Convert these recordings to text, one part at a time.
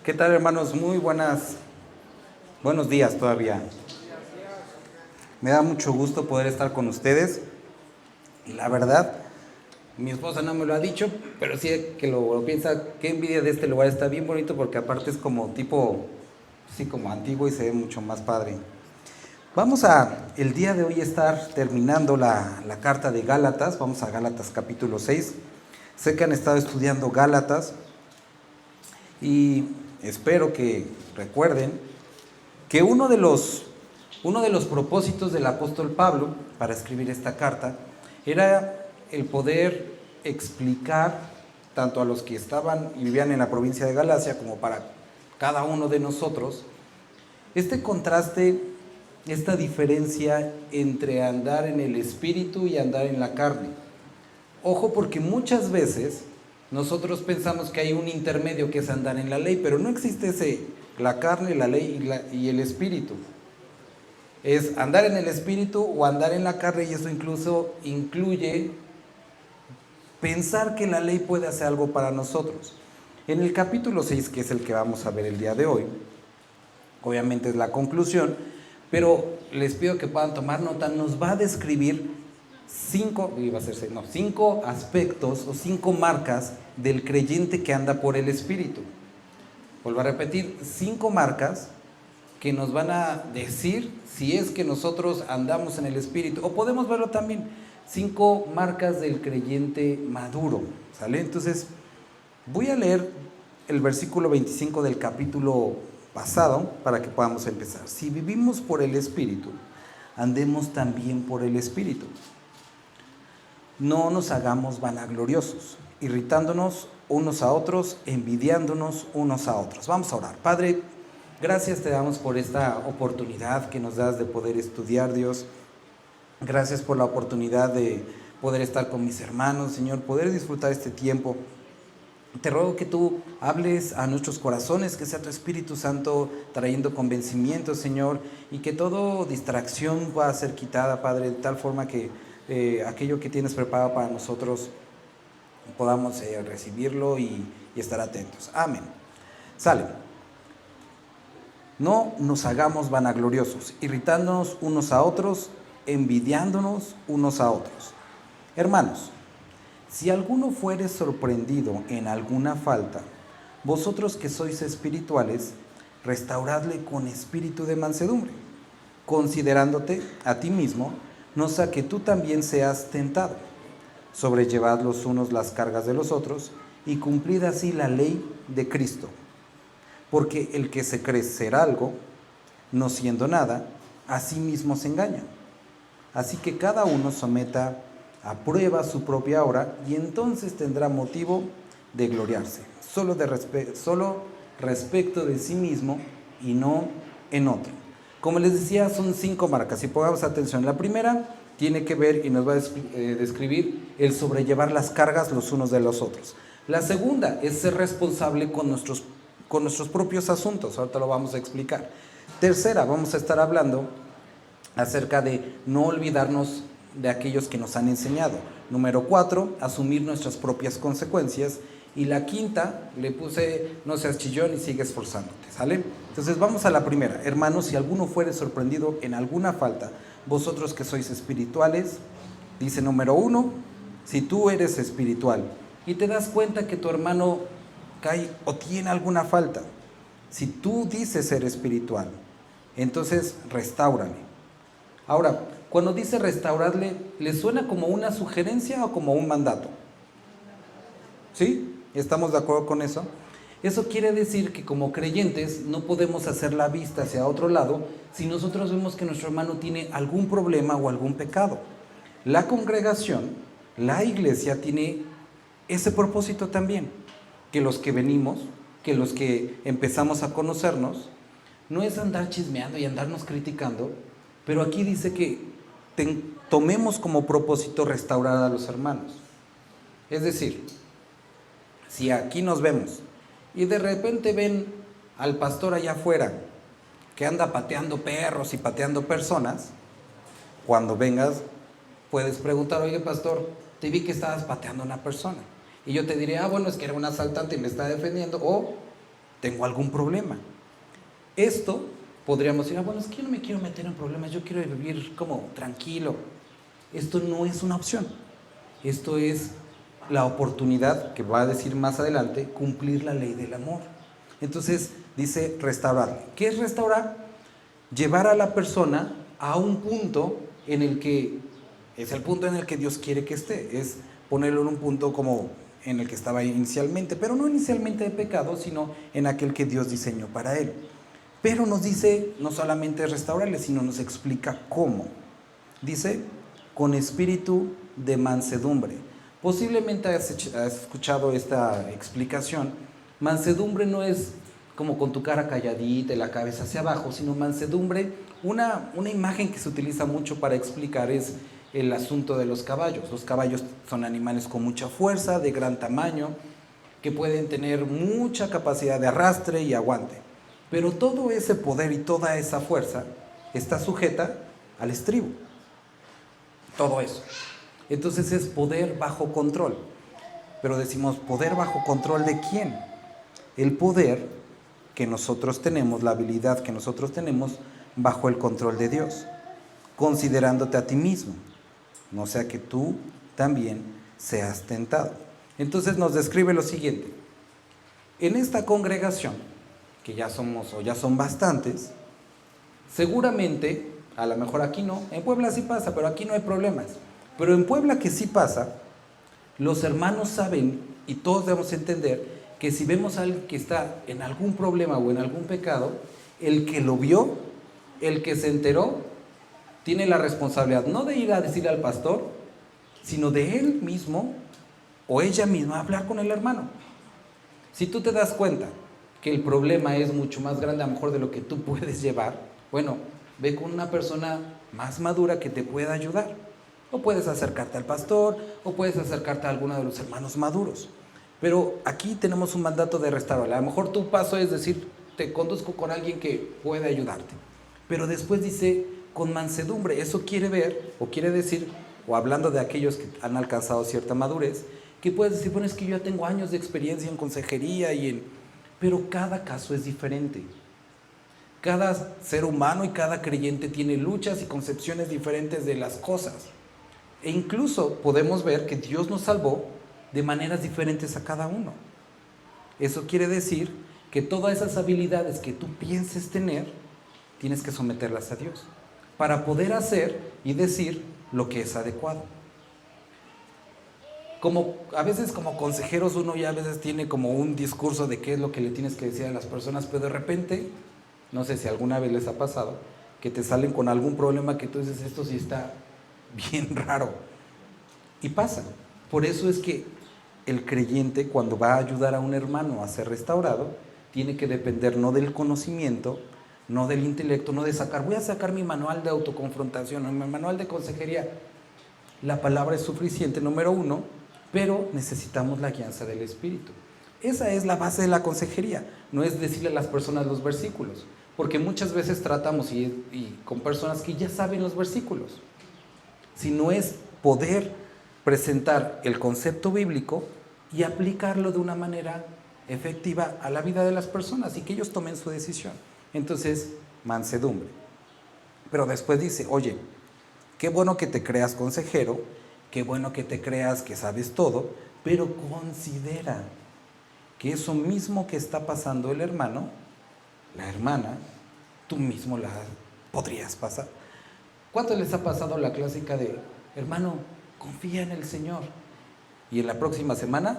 ¿Qué tal, hermanos? Muy buenos días todavía. Me da mucho gusto poder estar con ustedes. Y la verdad, mi esposa no me lo ha dicho, pero sí que lo piensa, qué envidia de este lugar, está bien bonito porque aparte es como tipo, sí, como antiguo y se ve mucho más padre. El día de hoy estar terminando la carta de Gálatas, vamos a Gálatas capítulo 6. Sé que han estado estudiando Gálatas y espero que recuerden que uno de los propósitos del apóstol Pablo para escribir esta carta era el poder explicar tanto a los que estaban y vivían en la provincia de Galacia como para cada uno de nosotros este contraste, esta diferencia entre andar en el espíritu y andar en la carne. Ojo, porque muchas veces nosotros pensamos que hay un intermedio que es andar en la ley, pero no existe la carne, la ley y el espíritu. Es andar en el espíritu o andar en la carne, y eso incluso incluye pensar que la ley puede hacer algo para nosotros. En el capítulo 6, que es el que vamos a ver el día de hoy, obviamente es la conclusión, pero les pido que puedan tomar nota, nos va a describir cinco aspectos o 5 marcas del creyente que anda por el Espíritu. Vuelvo a repetir, 5 marcas que nos van a decir si es que nosotros andamos en el Espíritu, o podemos verlo también, 5 marcas del creyente maduro, ¿sale? Entonces, voy a leer el versículo 25 del capítulo pasado para que podamos empezar. Si vivimos por el Espíritu, andemos también por el Espíritu. No nos hagamos vanagloriosos, irritándonos unos a otros, envidiándonos unos a otros. Vamos a orar. Padre, gracias te damos por esta oportunidad que nos das de poder estudiar, Dios. Gracias por la oportunidad de poder estar con mis hermanos, Señor, poder disfrutar este tiempo. Te ruego que tú hables a nuestros corazones, que sea tu Espíritu Santo trayendo convencimiento, Señor, y que toda distracción pueda ser quitada, Padre, de tal forma que aquello que tienes preparado para nosotros podamos recibirlo y estar atentos. Amén. Sale. No nos hagamos vanagloriosos, irritándonos unos a otros, envidiándonos unos a otros. Hermanos, si alguno fuere sorprendido en alguna falta, vosotros que sois espirituales, restauradle con espíritu de mansedumbre, considerándote a ti mismo, no sea que tú también seas tentado. Sobrellevad los unos las cargas de los otros y cumplid así la ley de Cristo. Porque el que se cree ser algo, no siendo nada, a sí mismo se engaña. Así que cada uno someta a prueba su propia obra y entonces tendrá motivo de gloriarse, solo respecto de sí mismo y no en otro. Como les decía, son 5 marcas, y pongamos atención. La primera tiene que ver y nos va a describir el sobrellevar las cargas los unos de los otros. La segunda es ser responsable con nuestros propios asuntos, ahorita lo vamos a explicar. Tercera, vamos a estar hablando acerca de no olvidarnos de aquellos que nos han enseñado. Número 4, asumir nuestras propias consecuencias. Y la quinta, le puse, no seas chillón y sigue esforzándote, ¿sale? Entonces vamos a la primera. Hermanos, si alguno fuere sorprendido en alguna falta, vosotros que sois espirituales, dice número 1, si tú eres espiritual y te das cuenta que tu hermano cae o tiene alguna falta, si tú dices ser espiritual, entonces restáurale. Ahora, cuando dice restaurarle, ¿le suena como una sugerencia o como un mandato? ¿Sí? ¿Estamos de acuerdo con eso? Eso quiere decir que como creyentes no podemos hacer la vista hacia otro lado si nosotros vemos que nuestro hermano tiene algún problema o algún pecado. La congregación, la iglesia tiene ese propósito también, que los que venimos, que los que empezamos a conocernos, no es andar chismeando y andarnos criticando, pero aquí dice que tomemos como propósito restaurar a los hermanos. Es decir, si aquí nos vemos y de repente ven al pastor allá afuera que anda pateando perros y pateando personas, cuando vengas puedes preguntar, oye pastor, te vi que estabas pateando a una persona. Y yo te diré, bueno, es que era un asaltante y me está defendiendo. O tengo algún problema. Esto podríamos decir, bueno, es que yo no me quiero meter en problemas, yo quiero vivir como tranquilo. Esto no es una opción. Esto es la oportunidad, que va a decir más adelante, cumplir la ley del amor. Entonces dice restaurar. ¿Qué es restaurar? Llevar a la persona a un punto en el que es el punto en el que Dios quiere que esté. Es ponerlo en un punto como en el que estaba inicialmente, pero no inicialmente de pecado, sino en aquel que Dios diseñó para él. Pero nos dice, no solamente restaurarle, sino nos explica cómo. Dice, con espíritu de mansedumbre. Posiblemente has escuchado esta explicación. Mansedumbre no es como con tu cara calladita y la cabeza hacia abajo, sino mansedumbre, una imagen que se utiliza mucho para explicar es el asunto de los caballos. Los caballos son animales con mucha fuerza, de gran tamaño, que pueden tener mucha capacidad de arrastre y aguante. Pero todo ese poder y toda esa fuerza está sujeta al estribo. Todo eso. Entonces es poder bajo control. Pero decimos, ¿poder bajo control de quién? El poder que nosotros tenemos, la habilidad que nosotros tenemos bajo el control de Dios, considerándote a ti mismo, no sea que tú también seas tentado. Entonces nos describe lo siguiente. En esta congregación, que ya somos o ya son bastantes, seguramente, a lo mejor aquí no, en Puebla sí pasa, pero aquí no hay problemas. Pero en Puebla que sí pasa, los hermanos saben y todos debemos entender que si vemos a alguien que está en algún problema o en algún pecado, el que lo vio, el que se enteró, tiene la responsabilidad no de ir a decirle al pastor, sino de él mismo o ella misma hablar con el hermano. Si tú te das cuenta que el problema es mucho más grande a lo mejor de lo que tú puedes llevar, bueno, ve con una persona más madura que te pueda ayudar. O puedes acercarte al pastor, o puedes acercarte a alguno de los hermanos maduros. Pero aquí tenemos un mandato de restaurar. A lo mejor tu paso es decir, te conduzco con alguien que puede ayudarte. Pero después dice, con mansedumbre. Eso quiere ver, o quiere decir, o hablando de aquellos que han alcanzado cierta madurez, que puedes decir, bueno, es que yo ya tengo años de experiencia en consejería pero cada caso es diferente. Cada ser humano y cada creyente tiene luchas y concepciones diferentes de las cosas. E incluso podemos ver que Dios nos salvó de maneras diferentes a cada uno. Eso quiere decir que todas esas habilidades que tú pienses tener, tienes que someterlas a Dios para poder hacer y decir lo que es adecuado. A veces como consejeros uno ya a veces tiene como un discurso de qué es lo que le tienes que decir a las personas, pero de repente, no sé si alguna vez les ha pasado, que te salen con algún problema que tú dices, esto sí está bien raro. Y pasa. Por eso es que el creyente, cuando va a ayudar a un hermano a ser restaurado, tiene que depender no del conocimiento, no del intelecto, no de voy a sacar mi manual de autoconfrontación, mi manual de consejería. La palabra es suficiente, número uno, pero necesitamos la guianza del Espíritu. Esa es la base de la consejería, no es decirle a las personas los versículos, porque muchas veces tratamos y con personas que ya saben los versículos, sino es poder presentar el concepto bíblico y aplicarlo de una manera efectiva a la vida de las personas y que ellos tomen su decisión. Entonces, mansedumbre. Pero después dice, oye, qué bueno que te creas consejero, qué bueno que te creas que sabes todo, pero considera que eso mismo que está pasando el hermano, la hermana, tú mismo la podrías pasar. ¿Cuánto les ha pasado la clásica de, hermano, confía en el Señor? Y en la próxima semana,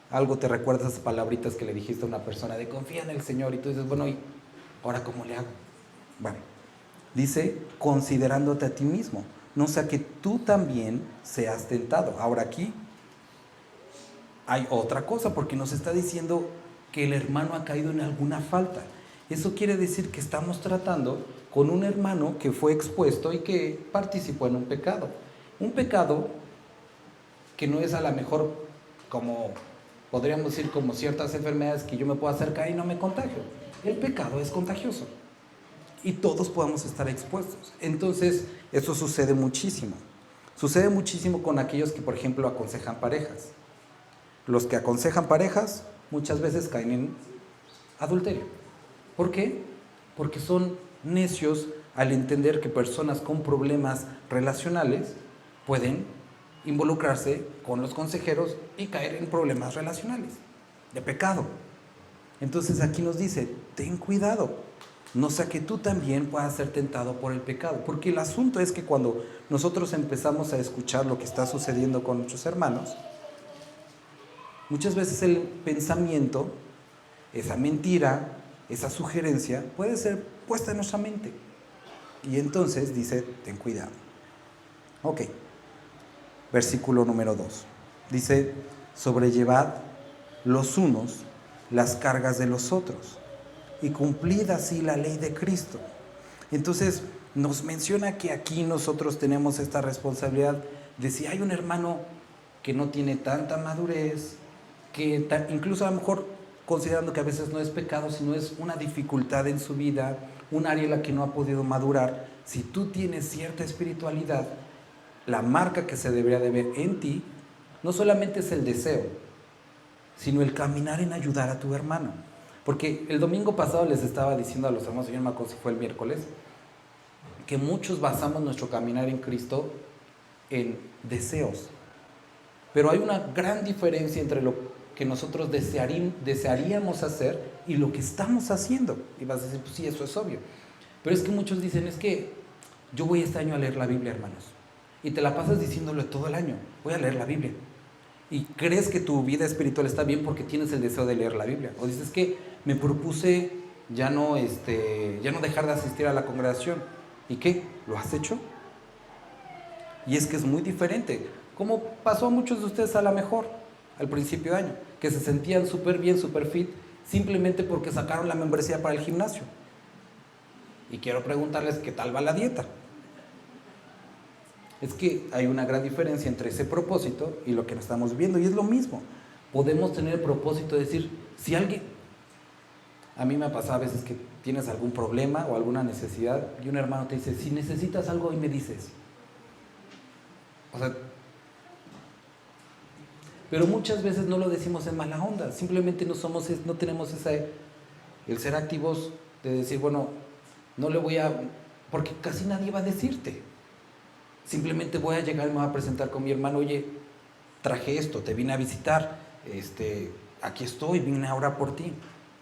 algo te recuerda esas palabritas que le dijiste a una persona de confía en el Señor, y tú dices, bueno, ¿y ahora cómo le hago? Bueno, dice, considerándote a ti mismo, no sea que tú también seas tentado. Ahora aquí hay otra cosa, porque nos está diciendo que el hermano ha caído en alguna falta. Eso quiere decir que estamos tratando con un hermano que fue expuesto y que participó en un pecado. Un pecado que no es a lo mejor como, podríamos decir, como ciertas enfermedades que yo me puedo acercar y no me contagio. El pecado es contagioso y todos podemos estar expuestos. Entonces, eso sucede muchísimo. Sucede muchísimo con aquellos que, por ejemplo, aconsejan parejas. Los que aconsejan parejas muchas veces caen en adulterio. ¿Por qué? Porque son necios al entender que personas con problemas relacionales pueden involucrarse con los consejeros y caer en problemas relacionales, de pecado. Entonces aquí nos dice, ten cuidado, no sea que tú también puedas ser tentado por el pecado, porque el asunto es que cuando nosotros empezamos a escuchar lo que está sucediendo con nuestros hermanos, muchas veces el pensamiento, esa mentira, esa sugerencia puede ser puesta en nuestra mente. Y entonces dice, ten cuidado. Ok, versículo número 2. Dice, sobrellevad los unos las cargas de los otros y cumplid así la ley de Cristo. Entonces nos menciona que aquí nosotros tenemos esta responsabilidad de si hay un hermano que no tiene tanta madurez, que incluso a lo mejor considerando que a veces no es pecado, sino es una dificultad en su vida, un área en la que no ha podido madurar. Si tú tienes cierta espiritualidad, la marca que se debería de ver en ti, no solamente es el deseo, sino el caminar en ayudar a tu hermano. Porque el domingo pasado les estaba diciendo a los hermanos, yo no me acuerdo si fue el miércoles, que muchos basamos nuestro caminar en Cristo en deseos. Pero hay una gran diferencia entre lo que nosotros desearíamos hacer y lo que estamos haciendo. Y vas a decir, pues sí, eso es obvio. Pero es que muchos dicen, es que yo voy este año a leer la Biblia, hermanos. Y te la pasas diciéndolo todo el año, voy a leer la Biblia. Y crees que tu vida espiritual está bien porque tienes el deseo de leer la Biblia. O dices que me propuse ya no dejar de asistir a la congregación. ¿Y qué? ¿Lo has hecho? Y es que es muy diferente. Como pasó a muchos de ustedes a lo mejor al principio de año, que se sentían súper bien, súper fit, simplemente porque sacaron la membresía para el gimnasio. Y quiero preguntarles, ¿qué tal va la dieta? Es que hay una gran diferencia entre ese propósito y lo que nos estamos viendo, y es lo mismo. Podemos tener el propósito de decir, si alguien... A mí me ha pasado a veces que tienes algún problema o alguna necesidad, y un hermano te dice, si necesitas algo, y me dices. O sea... Pero muchas veces no lo decimos en mala onda, simplemente no tenemos el ser activos de decir, bueno, no le voy a... Porque casi nadie va a decirte. Simplemente voy a llegar y me voy a presentar con mi hermano, oye, traje esto, te vine a visitar, aquí estoy, vine a orar por ti.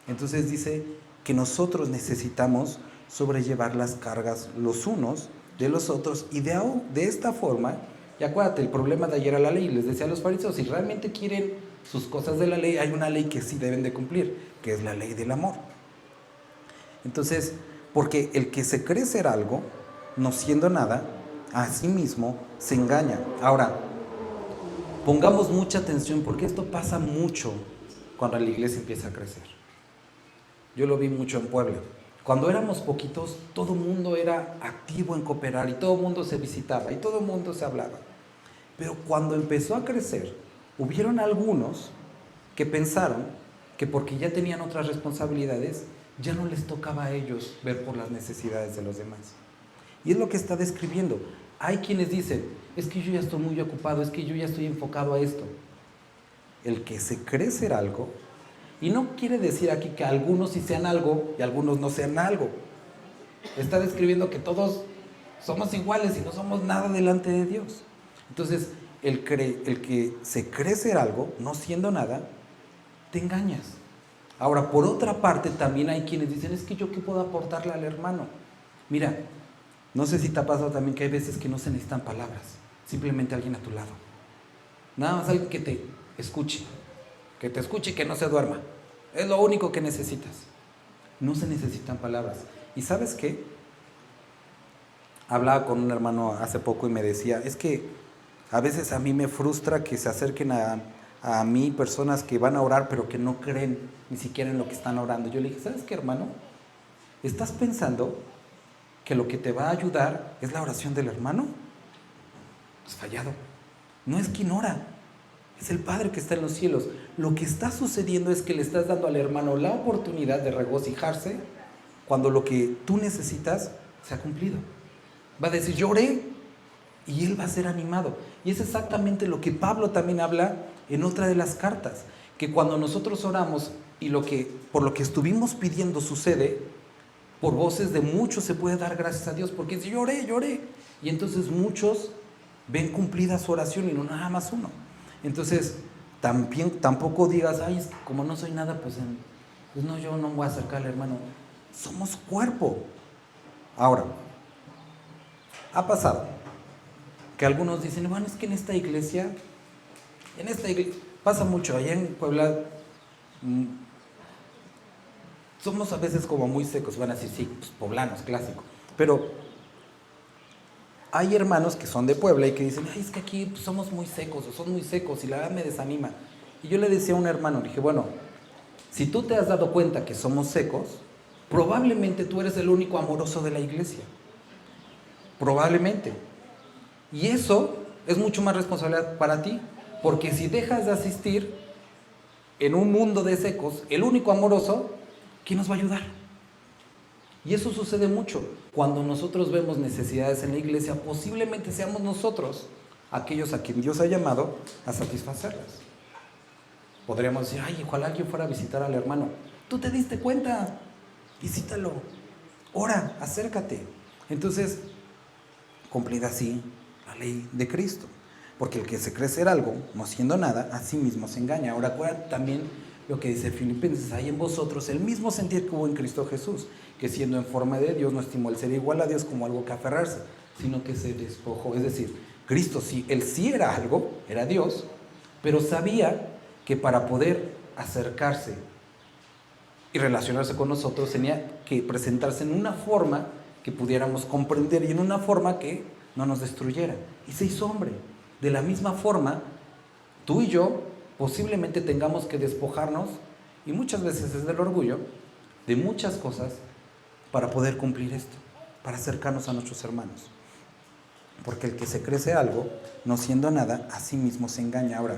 Entonces dice que nosotros necesitamos sobrellevar las cargas los unos de los otros y de esta forma... Y acuérdate, el problema de ayer a la ley, les decía a los fariseos, si realmente quieren sus cosas de la ley, hay una ley que sí deben de cumplir, que es la ley del amor. Entonces, porque el que se cree ser algo, no siendo nada, a sí mismo se engaña. Ahora, pongamos mucha atención, porque esto pasa mucho cuando la iglesia empieza a crecer. Yo lo vi mucho en Puebla. Cuando éramos poquitos, todo el mundo era activo en cooperar y todo el mundo se visitaba y todo el mundo se hablaba. Pero cuando empezó a crecer, hubieron algunos que pensaron que porque ya tenían otras responsabilidades, ya no les tocaba a ellos ver por las necesidades de los demás. Y es lo que está describiendo. Hay quienes dicen, es que yo ya estoy muy ocupado, es que yo ya estoy enfocado a esto. El que se cree ser algo, y no quiere decir aquí que algunos sí sean algo y algunos no sean algo. Está describiendo que todos somos iguales y no somos nada delante de Dios. Entonces, el que se cree ser algo, no siendo nada, te engañas. Ahora, por otra parte, también hay quienes dicen, es que yo qué puedo aportarle al hermano. Mira, no sé si te ha pasado también que hay veces que no se necesitan palabras, simplemente alguien a tu lado. Nada más alguien que te escuche y que no se duerma. Es lo único que necesitas. No se necesitan palabras. ¿Y sabes qué? Hablaba con un hermano hace poco y me decía, es que a veces a mí me frustra que se acerquen a mí personas que van a orar pero que no creen ni siquiera en lo que están orando. Yo le dije, ¿sabes qué, hermano? ¿Estás pensando que lo que te va a ayudar es la oración del hermano? Has fallado. No es quien ora, es el Padre que está en los cielos. Lo que está sucediendo es que le estás dando al hermano la oportunidad de regocijarse cuando lo que tú necesitas se ha cumplido. Va a decir, yo oré, y él va a ser animado. Y es exactamente lo que Pablo también habla en otra de las cartas, que cuando nosotros oramos y por lo que estuvimos pidiendo sucede, por voces de muchos se puede dar gracias a Dios, porque dice, lloré. Y entonces muchos ven cumplida su oración y no nada más uno. Entonces, tampoco digas, ay, es que como no soy nada, pues no, yo no me voy a acercar al hermano. Somos cuerpo. Ahora, ha pasado que algunos dicen, bueno, es que en esta iglesia pasa mucho, allá en Puebla, somos a veces como muy secos, van a decir, sí, pues, poblanos, clásico, pero hay hermanos que son de Puebla y que dicen, ay, es que aquí pues, somos muy secos, o son muy secos, y la verdad me desanima. Y yo le decía a un hermano, le dije, bueno, si tú te has dado cuenta que somos secos, probablemente tú eres el único amoroso de la iglesia. Probablemente. Y eso es mucho más responsabilidad para ti, porque si dejas de asistir en un mundo de secos, el único amoroso, ¿quién nos va a ayudar? Y eso sucede mucho. Cuando nosotros vemos necesidades en la iglesia, posiblemente seamos nosotros aquellos a quien Dios ha llamado a satisfacerlas. Podríamos decir, ay, ojalá alguien fuera a visitar al hermano. Tú te diste cuenta, visítalo, ora, acércate. Entonces, cumplida así la ley de Cristo. Porque el que se cree ser algo, no siendo nada, a sí mismo se engaña. Ahora, acuérdate también lo que dice Filipenses, hay en vosotros el mismo sentir que hubo en Cristo Jesús, que siendo en forma de Dios no estimó el ser igual a Dios como algo que aferrarse, sino que se despojó. Es decir, Cristo sí, él sí era algo, era Dios, pero sabía que para poder acercarse y relacionarse con nosotros tenía que presentarse en una forma que pudiéramos comprender y en una forma que no nos destruyera. Y se hizo hombre. De la misma forma, tú y yo posiblemente tengamos que despojarnos, y muchas veces es del orgullo, de muchas cosas para poder cumplir esto, para acercarnos a nuestros hermanos. Porque el que se cree algo, no siendo nada, a sí mismo se engaña. Ahora,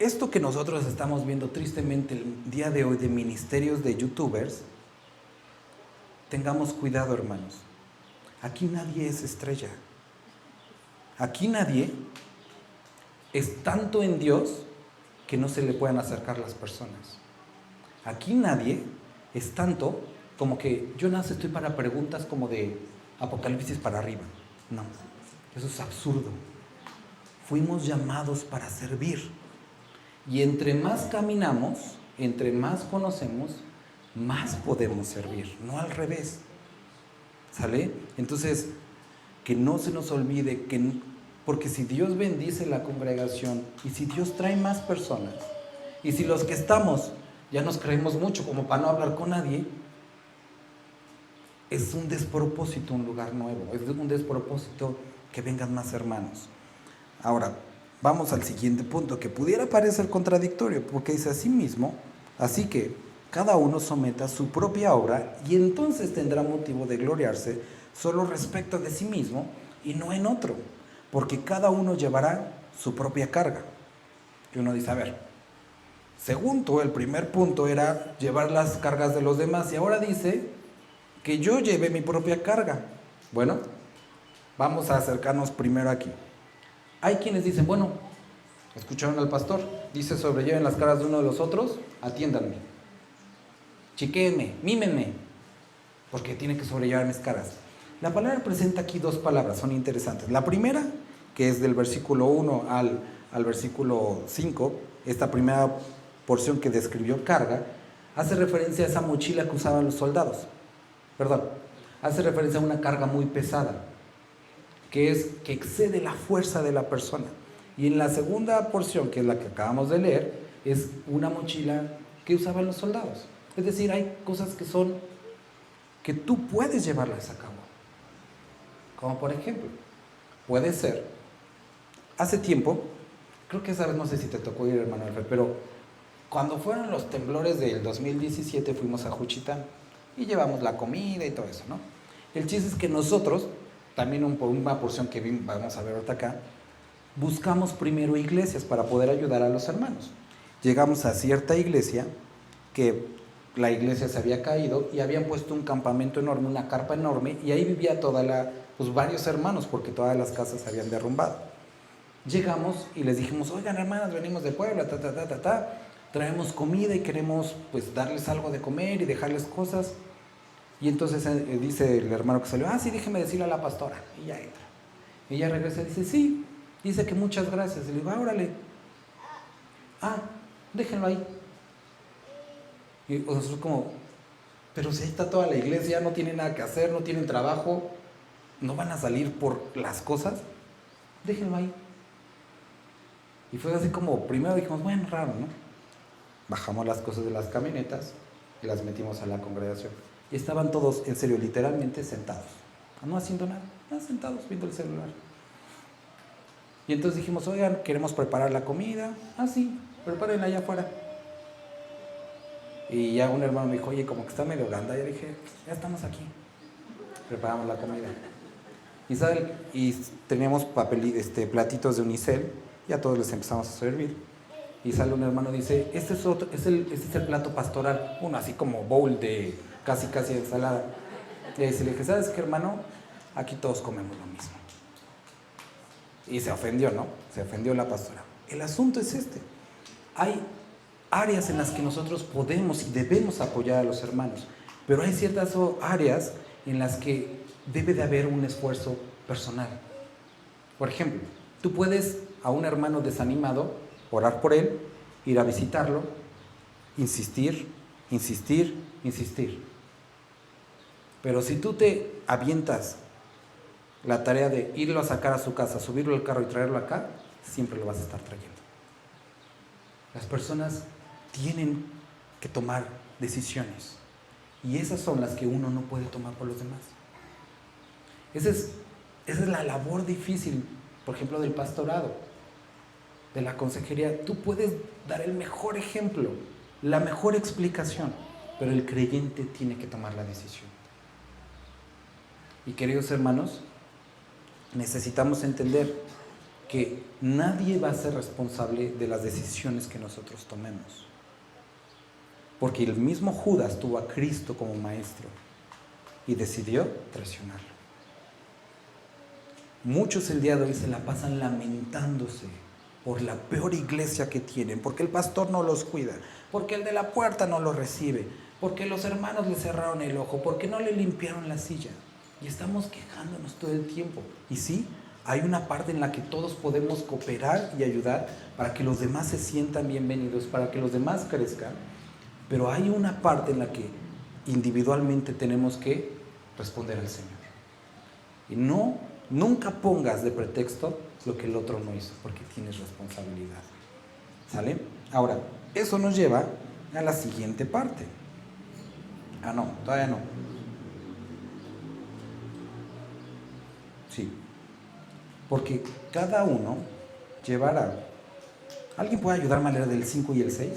esto que nosotros estamos viendo tristemente el día de hoy de ministerios de youtubers, tengamos cuidado, hermanos. Aquí nadie es estrella. Aquí nadie es tanto en Dios que no se le puedan acercar las personas. Aquí nadie es tanto como que yo nada más estoy para preguntas como de Apocalipsis para arriba. No, eso es absurdo. Fuimos llamados para servir. Y entre más caminamos, entre más conocemos, más podemos servir, no al revés. ¿Sale? Entonces, que no se nos olvide porque si Dios bendice la congregación y si Dios trae más personas y si los que estamos ya nos creemos mucho como para no hablar con nadie, es un despropósito un lugar nuevo, es un despropósito que vengan más hermanos. Ahora, vamos al siguiente punto que pudiera parecer contradictorio porque dice así mismo, así que cada uno someta su propia obra y entonces tendrá motivo de gloriarse solo respecto de sí mismo y no en otro, porque cada uno llevará su propia carga. Y uno dice, a ver, según tú, el primer punto era llevar las cargas de los demás y ahora dice que yo lleve mi propia carga. Bueno, vamos a acercarnos primero aquí. Hay quienes dicen, bueno, escucharon al pastor, dice sobrelleven las cargas de uno de los otros, atiéndanme, chiquéenme, mímenme, porque tiene que sobrellevar mis cargas. La palabra presenta aquí dos palabras, son interesantes. La primera, que es del versículo 1 al versículo 5, esta primera porción que describió carga, hace referencia a esa mochila que usaban los soldados. Hace referencia a una carga muy pesada, que excede la fuerza de la persona. Y en la segunda porción, que es la que acabamos de leer, es una mochila que usaban los soldados. Es decir, hay cosas que tú puedes llevarlas a cabo. Como por ejemplo, puede ser, hace tiempo, creo que esa vez no sé si te tocó ir, hermano Alfred, pero cuando fueron los temblores del 2017 fuimos a Juchitán y llevamos la comida y todo eso, ¿no? El chiste es que nosotros, también por una porción que vamos a ver ahorita acá, buscamos primero iglesias para poder ayudar a los hermanos. Llegamos a cierta iglesia que la iglesia se había caído y habían puesto un campamento enorme, una carpa enorme, y ahí vivía varios hermanos porque todas las casas se habían derrumbado. Llegamos y les dijimos, oigan hermanas, venimos de Puebla, traemos comida y queremos pues darles algo de comer y dejarles cosas. Y entonces dice el hermano que salió, sí, déjeme decirle a la pastora. Y ya entra. Y ella regresa y dice, sí, dice que muchas gracias. Y le digo, órale. Déjenlo ahí. Y nosotros como, pero si ahí está toda la iglesia, no tienen nada que hacer, no tienen trabajo, no van a salir por las cosas, déjenlo ahí. Y fue así como, primero dijimos, bueno, raro, ¿no? Bajamos las cosas de las camionetas y las metimos a la congregación. Y estaban todos, en serio, literalmente sentados, no haciendo nada, sentados viendo el celular. Y entonces dijimos, oigan, queremos preparar la comida. Sí, prepárenla allá afuera. Y ya un hermano me dijo, oye, como que está medio ganda. Y dije, ya estamos aquí. Preparamos la comida. Y teníamos platitos de unicel, y a todos les empezamos a servir. Y sale un hermano y dice, este es el plato pastoral, uno así como bowl de casi ensalada. Y le dije, ¿sabes qué, hermano? Aquí todos comemos lo mismo. Y se ofendió, ¿no? Se ofendió la pastora. El asunto es hay áreas en las que nosotros podemos y debemos apoyar a los hermanos, pero hay ciertas áreas en las que debe de haber un esfuerzo personal. Por ejemplo, tú puedes a un hermano desanimado orar por él, ir a visitarlo, insistir. Pero si tú te avientas la tarea de irlo a sacar a su casa, subirlo al carro y traerlo acá, siempre lo vas a estar trayendo. Las personas tienen que tomar decisiones, y esas son las que uno no puede tomar por los demás. Esa es la labor difícil, por ejemplo, del pastorado, de la consejería. Tú puedes dar el mejor ejemplo, la mejor explicación, pero el creyente tiene que tomar la decisión. Y queridos hermanos, necesitamos entender que nadie va a ser responsable de las decisiones que nosotros tomemos, porque el mismo Judas tuvo a Cristo como maestro y decidió traicionarlo. Muchos el día de hoy se la pasan lamentándose por la peor iglesia que tienen, porque el pastor no los cuida, porque el de la puerta no los recibe, porque los hermanos le cerraron el ojo, porque no le limpiaron la silla. Y estamos quejándonos todo el tiempo. Y sí, hay una parte en la que todos podemos cooperar y ayudar para que los demás se sientan bienvenidos, para que los demás crezcan, pero hay una parte en la que individualmente tenemos que responder al Señor. Y nunca pongas de pretexto lo que el otro no hizo, porque tienes responsabilidad. ¿Sale? Ahora, eso nos lleva a la siguiente parte. No, todavía no. Sí. Porque cada uno llevará. ¿Alguien puede ayudarme a leer del 5 y el 6?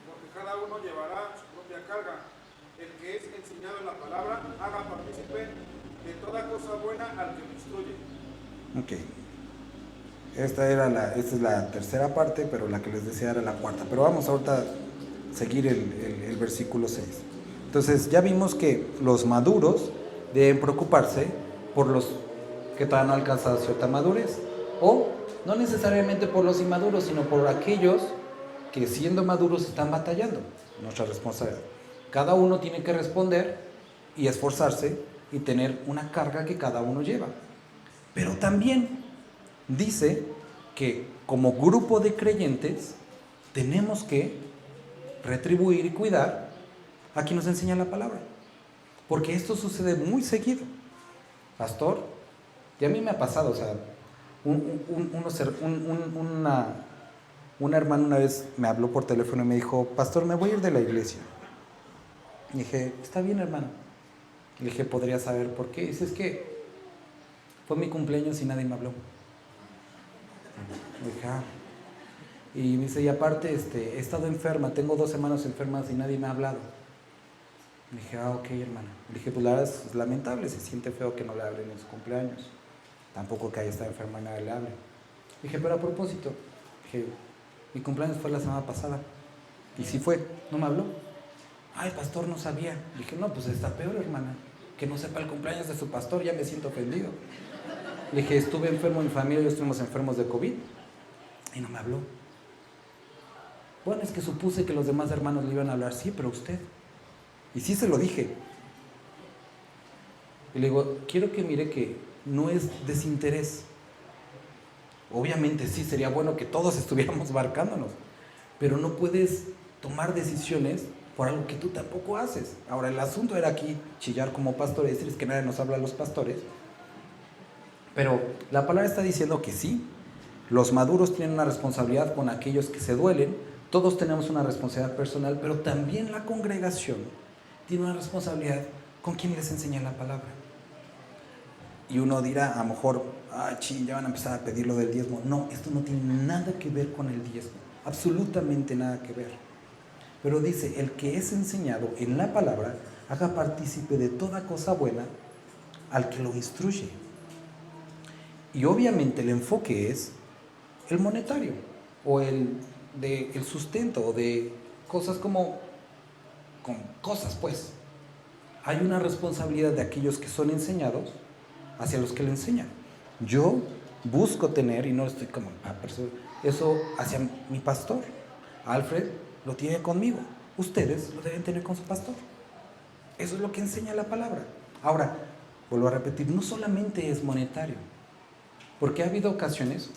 Porque cada uno llevará su propia carga. El que es enseñado en la palabra, haga partícipe de toda cosa buena al que lo instruye. Ok. Esta es la tercera parte, pero la que les decía era la cuarta. Pero vamos ahorita a seguir el versículo 6. Entonces ya vimos que los maduros deben preocuparse por los que todavía no han alcanzado cierta madurez, o no necesariamente por los inmaduros, sino por aquellos que siendo maduros están batallando. Nuestra responsabilidad. Cada uno tiene que responder y esforzarse y tener una carga que cada uno lleva. Pero también dice que como grupo de creyentes tenemos que retribuir y cuidar a quien nos enseña la palabra, porque esto sucede muy seguido, pastor, y a mí me ha pasado. O sea, una hermana una vez me habló por teléfono y me dijo, pastor, me voy a ir de la iglesia. Y dije, está bien, hermano. Le dije, ¿podría saber por qué? Y dice, es que fue mi cumpleaños y nadie me habló. Y dije, Y me dice, y aparte he estado enferma, tengo 2 semanas enfermas y nadie me ha hablado. Le dije, ok, hermana. Le dije, pues la verdad es lamentable, se siente feo que no le hablen en su cumpleaños. Tampoco que haya estado enferma y nadie le hable. Le dije, pero a propósito, dije, mi cumpleaños fue la semana pasada. Y sí fue, no me habló. Ay, pastor, no sabía. Le dije, no, pues está peor, hermana. que no sepa el cumpleaños de su pastor, ya me siento ofendido. Le dije, estuve enfermo, mi familia y yo estuvimos enfermos de COVID y no me habló. Bueno, es que supuse que los demás hermanos le iban a hablar, sí, pero usted. Y sí se lo dije. Y le digo, quiero que mire que no es desinterés. Obviamente sí, sería bueno que todos estuviéramos marcándonos, pero no puedes tomar decisiones por algo que tú tampoco haces. Ahora, el asunto era aquí chillar como pastores, decirles que nadie nos habla a los pastores, pero la palabra está diciendo que sí, los maduros tienen una responsabilidad con aquellos que se duelen, todos tenemos una responsabilidad personal, pero también la congregación tiene una responsabilidad con quien les enseña la palabra. Y uno dirá, a lo mejor, ya van a empezar a pedir lo del diezmo. No, esto no tiene nada que ver con el diezmo, absolutamente nada que ver. Pero dice, el que es enseñado en la palabra, haga partícipe de toda cosa buena al que lo instruye. Y obviamente el enfoque es el monetario, o el sustento, o de cosas con cosas pues. Hay una responsabilidad de aquellos que son enseñados hacia los que le enseñan. Yo busco tener, y no estoy como eso hacia mi pastor. Alfred lo tiene conmigo, ustedes lo deben tener con su pastor. Eso es lo que enseña la palabra. Ahora, vuelvo a repetir, no solamente es monetario, porque ha habido ocasiones,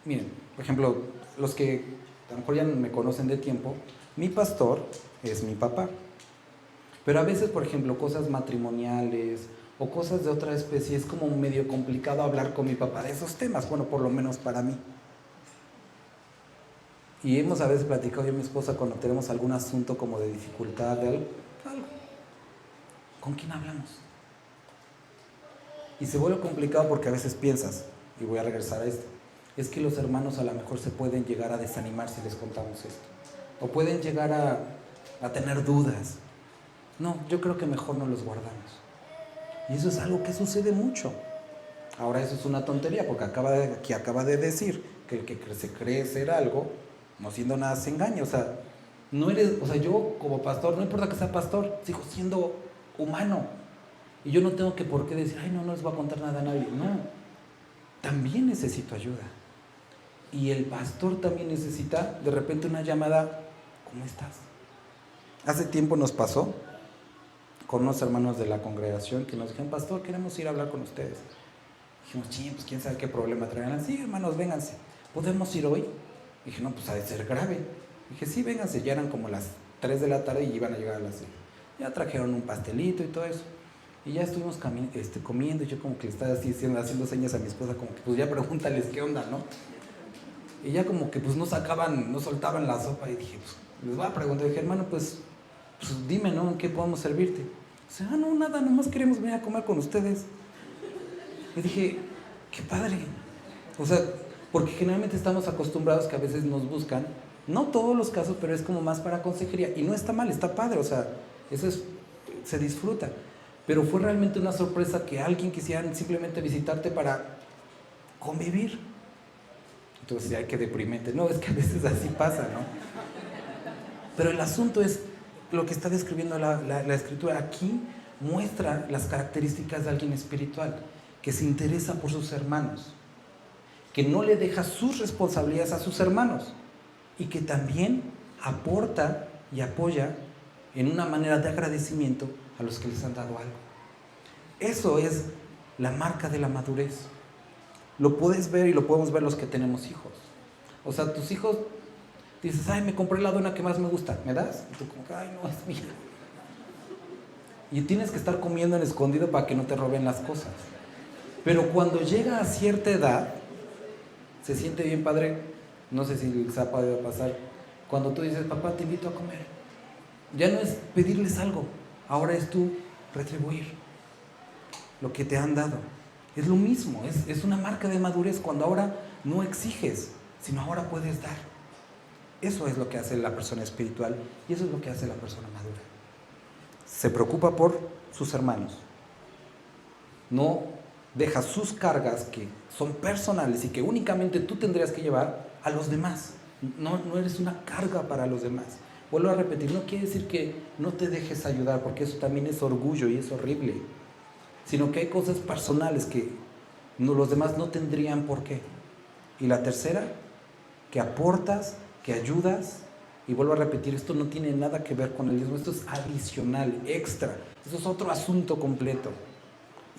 miren, por ejemplo, los que a lo mejor ya me conocen de tiempo, mi pastor es mi papá, pero a veces, por ejemplo, cosas matrimoniales o cosas de otra especie, es como medio complicado hablar con mi papá de esos temas, bueno, por lo menos para mí. Y hemos a veces platicado yo y mi esposa cuando tenemos algún asunto como de dificultad, de algo. ¿Con quién hablamos? Y se vuelve complicado porque a veces piensas, y voy a regresar a esto, es que los hermanos a lo mejor se pueden llegar a desanimar si les contamos esto. O pueden llegar a tener dudas. No, yo creo que mejor no los guardamos. Y eso es algo que sucede mucho. Ahora eso es una tontería, porque acaba de decir que el que se cree ser algo, no siendo nada, se engaña. Yo como pastor, no importa que sea pastor, sigo siendo humano. Y yo no tengo que por qué decir, no les voy a contar nada a nadie. No, también necesito ayuda. Y el pastor también necesita de repente una llamada, ¿cómo estás? Hace tiempo nos pasó con unos hermanos de la congregación que nos dijeron, pastor, queremos ir a hablar con ustedes. Dijimos, pues quién sabe qué problema traen. Sí, hermanos, vénganse. ¿Podemos ir hoy? Dije, no, pues ha de ser grave. Dije, sí, vénganse. Ya eran como las 3 de la tarde y iban a llegar a las 6. Ya trajeron un pastelito y todo eso. Y ya estuvimos comiendo, y yo como que le estaba haciendo señas a mi esposa, como que pues ya pregúntales qué onda, ¿no? Y ya como que pues no soltaban la sopa, y dije, pues les voy a preguntar. Dije, hermano, pues dime, ¿no? ¿En qué podemos servirte? Dice, no, nada, nomás queremos venir a comer con ustedes. Y dije, qué padre. Porque generalmente estamos acostumbrados que a veces nos buscan, no todos los casos, pero es como más para consejería. Y no está mal, está padre, se disfruta. Pero fue realmente una sorpresa que alguien quisiera simplemente visitarte para convivir. Entonces, ay, qué deprimente. No, es que a veces así pasa, ¿no? Pero el asunto es lo que está describiendo la Escritura. Aquí muestra las características de alguien espiritual, que se interesa por sus hermanos, que no le deja sus responsabilidades a sus hermanos y que también aporta y apoya en una manera de agradecimiento a los que les han dado algo. Eso es la marca de la madurez. Lo puedes ver y lo podemos ver los que tenemos hijos. Tus hijos, dices, me compré la dona que más me gusta, ¿me das? Y tú como, no, es mía. Y tienes que estar comiendo en escondido para que no te roben las cosas. Pero cuando llega a cierta edad, se siente bien padre. No sé si les ha podido pasar, cuando tú dices, papá, te invito a comer. Ya no es pedirles algo, ahora es tú retribuir lo que te han dado. Es lo mismo, es una marca de madurez cuando ahora no exiges, sino ahora puedes dar. Eso es lo que hace la persona espiritual y eso es lo que hace la persona madura. Se preocupa por sus hermanos. No deja sus cargas que son personales y que únicamente tú tendrías que llevar a los demás. No eres una carga para los demás. Vuelvo a repetir, no quiere decir que no te dejes ayudar, porque eso también es orgullo y es horrible, sino que hay cosas personales que los demás no tendrían por qué. Y la tercera, que aportas, que ayudas, y vuelvo a repetir, esto no tiene nada que ver con el diezmo, esto es adicional, extra, esto es otro asunto completo.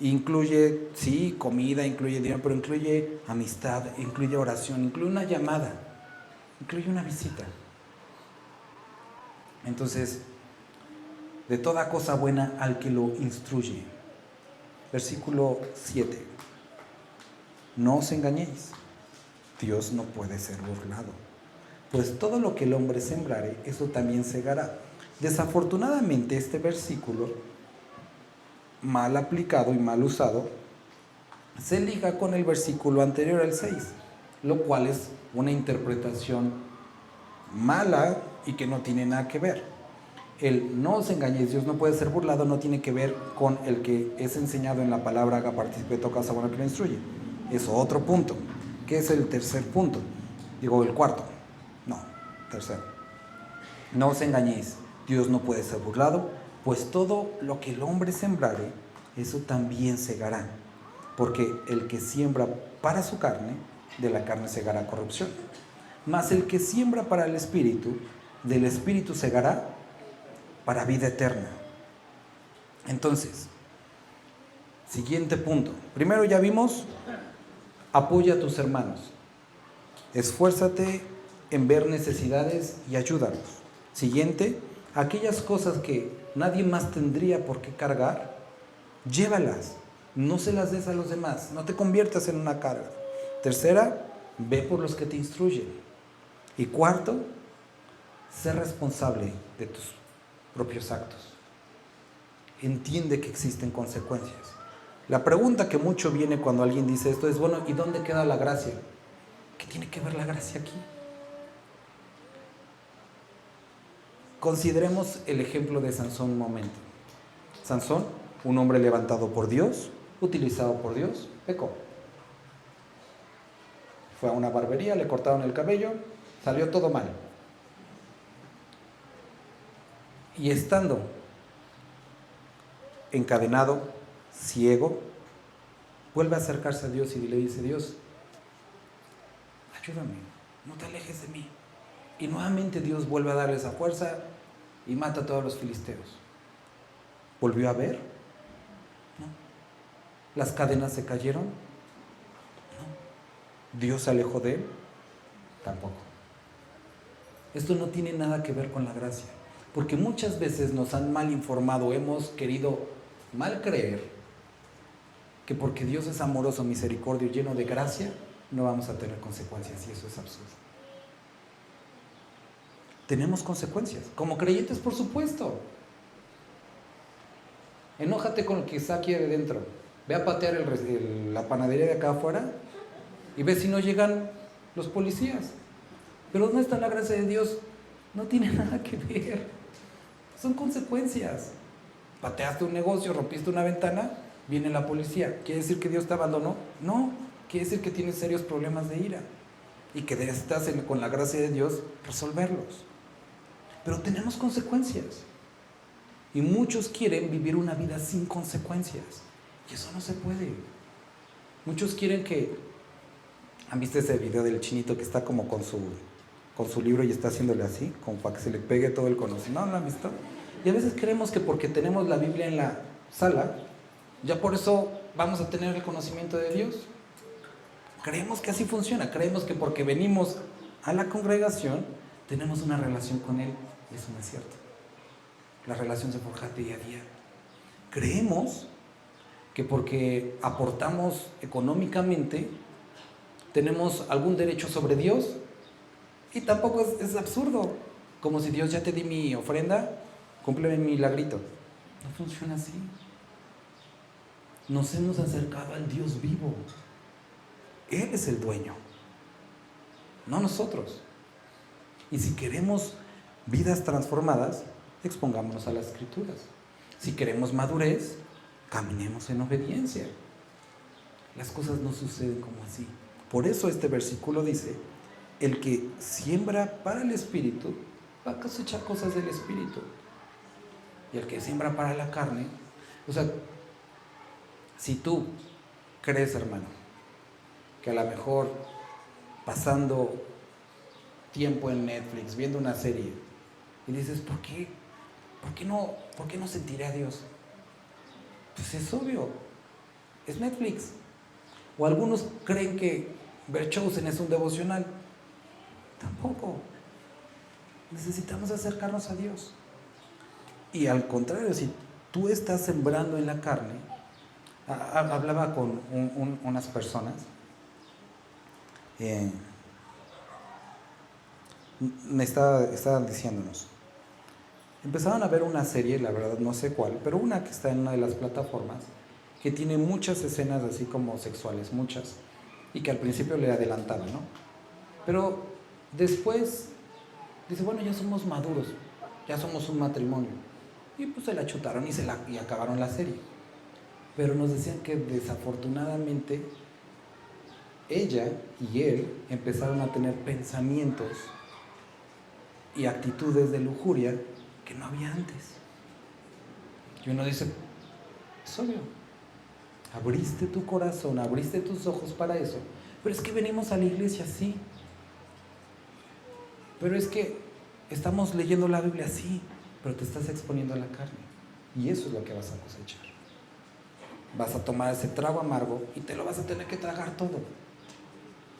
Incluye, sí, comida, incluye dinero, pero incluye amistad, incluye oración, incluye una llamada, incluye una visita. Entonces, de toda cosa buena al que lo instruye. Versículo 7. No os engañéis, Dios no puede ser burlado, pues todo lo que el hombre sembrare, eso también segará. Desafortunadamente, este versículo, mal aplicado y mal usado, se liga con el versículo anterior al 6, lo cual es una interpretación mala y que no tiene nada que ver. El no os engañéis, Dios no puede ser burlado, no tiene que ver con el que es enseñado en la palabra, haga partícipe de toda cosa buena que lo instruye. Es otro punto. ¿Qué es el tercer punto? Digo, el cuarto. No, tercero. No os engañéis, Dios no puede ser burlado, pues todo lo que el hombre sembrare, eso también segará. Porque el que siembra para su carne, de la carne segará corrupción. Mas el que siembra para el Espíritu, del Espíritu segará para vida eterna. Entonces, siguiente punto. Primero ya vimos, apoya a tus hermanos. Esfuérzate en ver necesidades y ayúdalos. Siguiente, aquellas cosas que nadie más tendría por qué cargar, llévalas. No se las des a los demás. No te conviertas en una carga. Tercera, ve por los que te instruyen. Y cuarto, sé responsable de tus propios actos. Entiende que existen consecuencias. La pregunta que mucho viene cuando alguien dice esto es, bueno, ¿y dónde queda la gracia? ¿Qué tiene que ver la gracia aquí? Consideremos el ejemplo de Sansón un momento. Sansón, un hombre levantado por Dios, utilizado por Dios, pecó. Fue a una barbería, le cortaron el cabello, salió todo mal. Y estando encadenado, ciego, vuelve a acercarse a Dios y le dice, Dios, ayúdame, no te alejes de mí. Y nuevamente Dios vuelve a darle esa fuerza y mata a todos los filisteos. ¿Volvió a ver? No. ¿Las cadenas se cayeron? No. ¿Dios se alejó de él? Tampoco. Esto no tiene nada que ver con la gracia, porque muchas veces nos han mal informado, hemos querido mal creer que porque Dios es amoroso, misericordio, lleno de gracia, no vamos a tener consecuencias, y eso es absurdo. Tenemos consecuencias, como creyentes, por supuesto. Enójate con el que está aquí de dentro, ve a patear la panadería de acá afuera y ve si no llegan los policías. Pero ¿dónde está la gracia de Dios? No tiene nada que ver, son consecuencias. Pateaste un negocio, rompiste una ventana, viene la policía. ¿Quiere decir que Dios te abandonó? No, quiere decir que tienes serios problemas de ira y que necesitas con la gracia de Dios resolverlos. Pero tenemos consecuencias y muchos quieren vivir una vida sin consecuencias y eso no se puede. Muchos quieren que... ¿Han visto ese video del chinito que está como con su libro y está haciéndole así, como para que se le pegue todo el conocimiento? ¿No lo han visto? Y a veces creemos que porque tenemos la Biblia en la sala, ya por eso vamos a tener el conocimiento de Dios. Creemos que así funciona, creemos que porque venimos a la congregación tenemos una relación con Él, y eso no es cierto. La relación se forja día a día. Creemos que porque aportamos económicamente tenemos algún derecho sobre Dios, y tampoco es absurdo, como si Dios ya te di mi ofrenda, cúmpleme mi milagrito. No funciona así. Nos hemos acercado al Dios vivo. Él es el dueño, no nosotros. Y si queremos vidas transformadas, expongámonos a las Escrituras. Si queremos madurez, caminemos en obediencia. Las cosas no suceden como así. Por eso este versículo dice, el que siembra para el Espíritu, va a cosechar cosas del Espíritu. Y el que siembra para la carne, o sea, si tú crees, hermano, que a lo mejor pasando tiempo en Netflix, viendo una serie, y dices, ¿por qué no sentiré a Dios? Pues es obvio, es Netflix. O algunos creen que ver Chosen es un devocional. Tampoco. Necesitamos acercarnos a Dios. Y al contrario, si tú estás sembrando en la carne, hablaba con unas personas, me estaban diciéndonos, empezaban a ver una serie, la verdad no sé cuál, pero una que está en una de las plataformas, que tiene muchas escenas así como sexuales, muchas, y que al principio le adelantaba, ¿no? Pero después dice, bueno, ya somos maduros, ya somos un matrimonio. Y pues se la chutaron y acabaron la serie. Pero nos decían que desafortunadamente ella y él empezaron a tener pensamientos y actitudes de lujuria que no había antes. Y uno dice, es obvio, abriste tu corazón, abriste tus ojos para eso. Pero es que venimos a la iglesia así. Pero es que estamos leyendo la Biblia así, pero te estás exponiendo a la carne. Y eso es lo que vas a cosechar. Vas a tomar ese trago amargo y te lo vas a tener que tragar todo.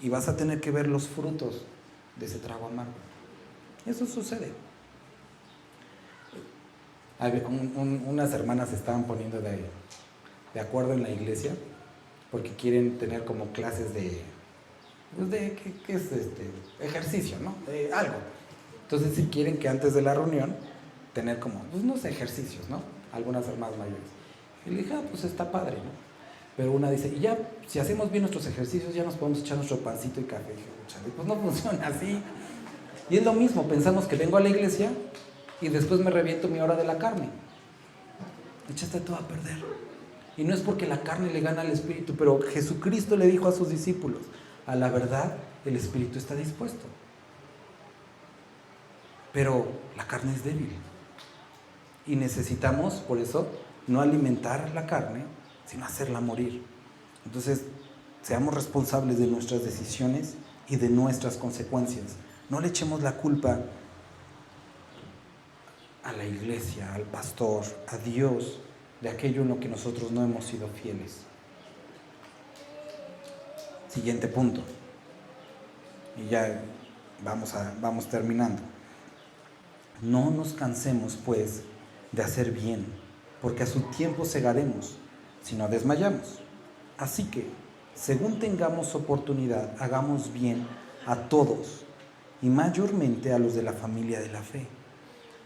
Y vas a tener que ver los frutos de ese trago amargo. Eso sucede. Unas hermanas se estaban poniendo de acuerdo en la iglesia porque quieren tener como clases ¿qué es ejercicio, ¿no? De algo. Entonces si quieren que antes de la reunión tener como, pues no sé, ejercicios, ¿no? Algunas hermanas mayores. Y le dije, pues está padre, ¿no? Pero una dice, y ya, si hacemos bien nuestros ejercicios, ya nos podemos echar nuestro pancito y café. Y dije, chale, pues no funciona así. Y es lo mismo, pensamos que vengo a la iglesia y después me reviento mi hora de la carne. Echaste todo a perder. Y no es porque la carne le gana al espíritu, pero Jesucristo le dijo a sus discípulos, a la verdad, el espíritu está dispuesto. Pero la carne es débil. Y necesitamos, por eso, no alimentar la carne, sino hacerla morir. Entonces, seamos responsables de nuestras decisiones y de nuestras consecuencias. No le echemos la culpa a la iglesia, al pastor, a Dios, de aquello en lo que nosotros no hemos sido fieles. Siguiente punto. Y ya vamos terminando. No nos cansemos, pues, de hacer bien, porque a su tiempo segaremos, si no desmayamos. Así que, según tengamos oportunidad, hagamos bien a todos, y mayormente a los de la familia de la fe.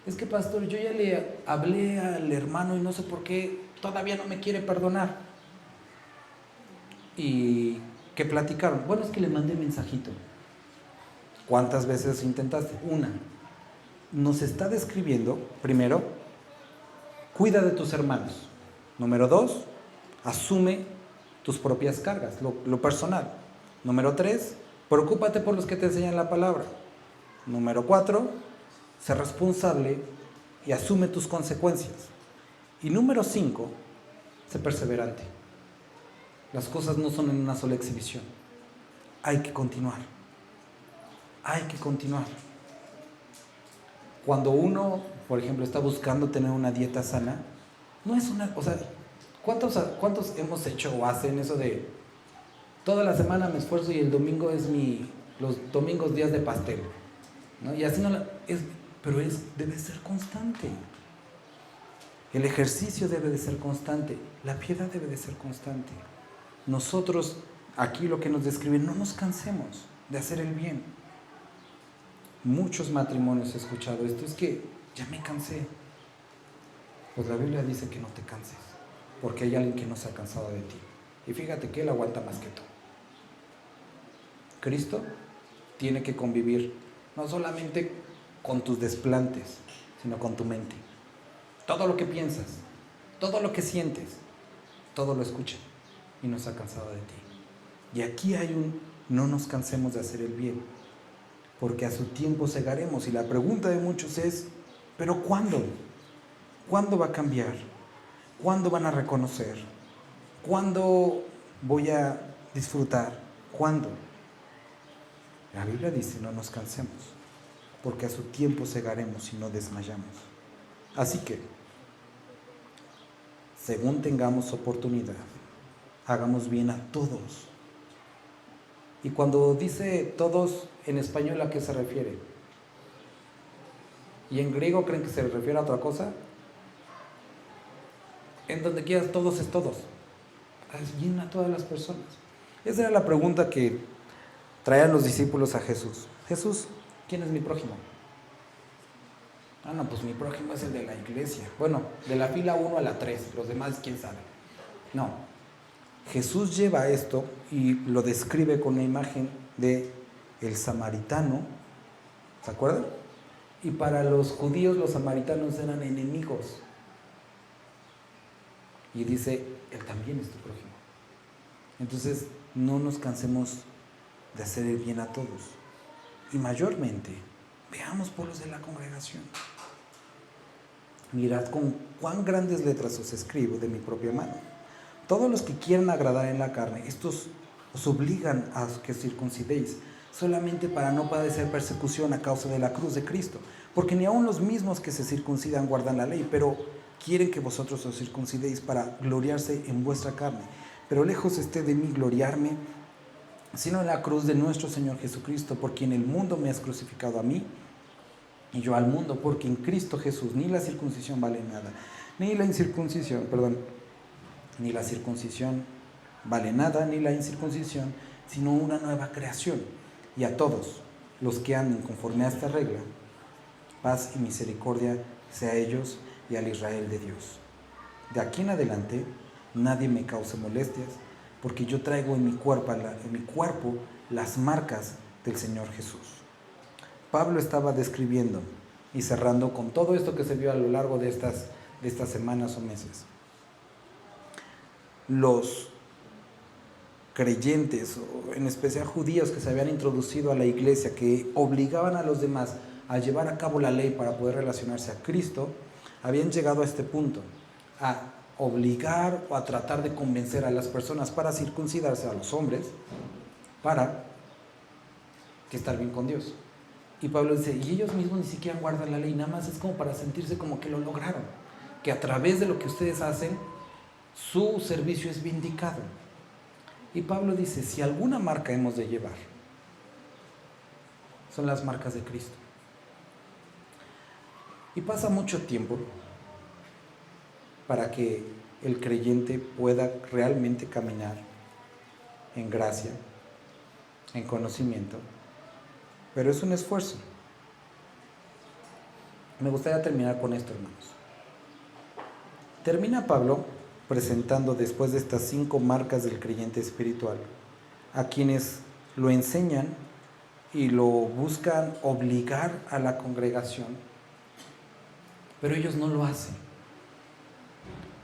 Es que, pastor, yo ya le hablé al hermano y no sé por qué todavía no me quiere perdonar. ¿Y qué platicaron? Bueno, es que le mandé mensajito. ¿Cuántas veces intentaste? Una. Nos está describiendo, primero, cuida de tus hermanos. Número 2, asume tus propias cargas, lo personal. Número 3, preocúpate por los que te enseñan la palabra. Número 4, sé responsable y asume tus consecuencias. Y número 5, sé perseverante. Las cosas no son en una sola exhibición. Hay que continuar. Hay que continuar. Cuando uno, por ejemplo, está buscando tener una dieta sana, no es una... O sea, ¿cuántos hemos hecho o hacen eso de toda la semana me esfuerzo y el domingo es los domingos días de pastel, ¿no? Y así debe ser constante. El ejercicio debe de ser constante. La piedad debe de ser constante. Nosotros, aquí lo que nos describe, no nos cansemos de hacer el bien. Muchos matrimonios he escuchado esto, es que ya me cansé. Pues la Biblia dice que no te canses, porque hay alguien que no se ha cansado de ti. Y fíjate que Él aguanta más que tú. Cristo tiene que convivir no solamente con tus desplantes, sino con tu mente. Todo lo que piensas, todo lo que sientes, todo lo escucha y no se ha cansado de ti. Y aquí hay no nos cansemos de hacer el bien. porque a su tiempo segaremos. Y la pregunta de muchos es, ¿pero cuándo? ¿Cuándo va a cambiar? ¿Cuándo van a reconocer? ¿Cuándo voy a disfrutar? ¿Cuándo? La Biblia dice, no nos cansemos, porque a su tiempo segaremos y no desmayamos. Así que, según tengamos oportunidad, hagamos bien a todos. Y cuando dice todos, en español, ¿a qué se refiere? ¿Y en griego creen que se refiere a otra cosa? En donde quieras, todos es todos. Haz bien a todas las personas. Esa era la pregunta que traían los discípulos a Jesús. Jesús, ¿quién es mi prójimo? No, pues mi prójimo es el de la iglesia. Bueno, de la fila 1 a la 3, los demás, quién sabe. No, Jesús lleva esto y lo describe con una imagen de el samaritano, ¿se acuerdan? Y para los judíos los samaritanos eran enemigos. Y dice, él también es tu prójimo. Entonces, no nos cansemos de hacer el bien a todos. Y mayormente, veamos por los de la congregación. Mirad con cuán grandes letras os escribo de mi propia mano. Todos los que quieran agradar en la carne, estos os obligan a que os circuncidéis, solamente para no padecer persecución a causa de la cruz de Cristo. Porque ni aun los mismos que se circuncidan guardan la ley, pero quieren que vosotros os circuncidéis para gloriarse en vuestra carne. Pero lejos esté de mí gloriarme, sino en la cruz de nuestro Señor Jesucristo, por quien el mundo me has crucificado a mí, y yo al mundo, porque en Cristo Jesús ni la circuncisión vale nada, ni la incircuncisión vale nada, ni la incircuncisión, sino una nueva creación. Y a todos los que anden conforme a esta regla, paz y misericordia sea a ellos y al Israel de Dios. De aquí en adelante, nadie me cause molestias, porque yo traigo en mi cuerpo las marcas del Señor Jesús. Pablo estaba describiendo y cerrando con todo esto que se vio a lo largo de estas semanas o meses. Los creyentes, o en especial judíos que se habían introducido a la iglesia, que obligaban a los demás a llevar a cabo la ley para poder relacionarse a Cristo, habían llegado a este punto, a obligar o a tratar de convencer a las personas para circuncidarse, a los hombres, para que estar bien con Dios. Y Pablo dice, y ellos mismos ni siquiera guardan la ley, nada más es como para sentirse como que lo lograron, que a través de lo que ustedes hacen, su servicio es vindicado. Y Pablo dice, si alguna marca hemos de llevar, son las marcas de Cristo. Y pasa mucho tiempo para que el creyente pueda realmente caminar en gracia, en conocimiento, pero es un esfuerzo. Me gustaría terminar con esto, hermanos. Termina Pablo presentando, después de estas 5 marcas del creyente espiritual, a quienes lo enseñan y lo buscan obligar a la congregación, pero ellos no lo hacen.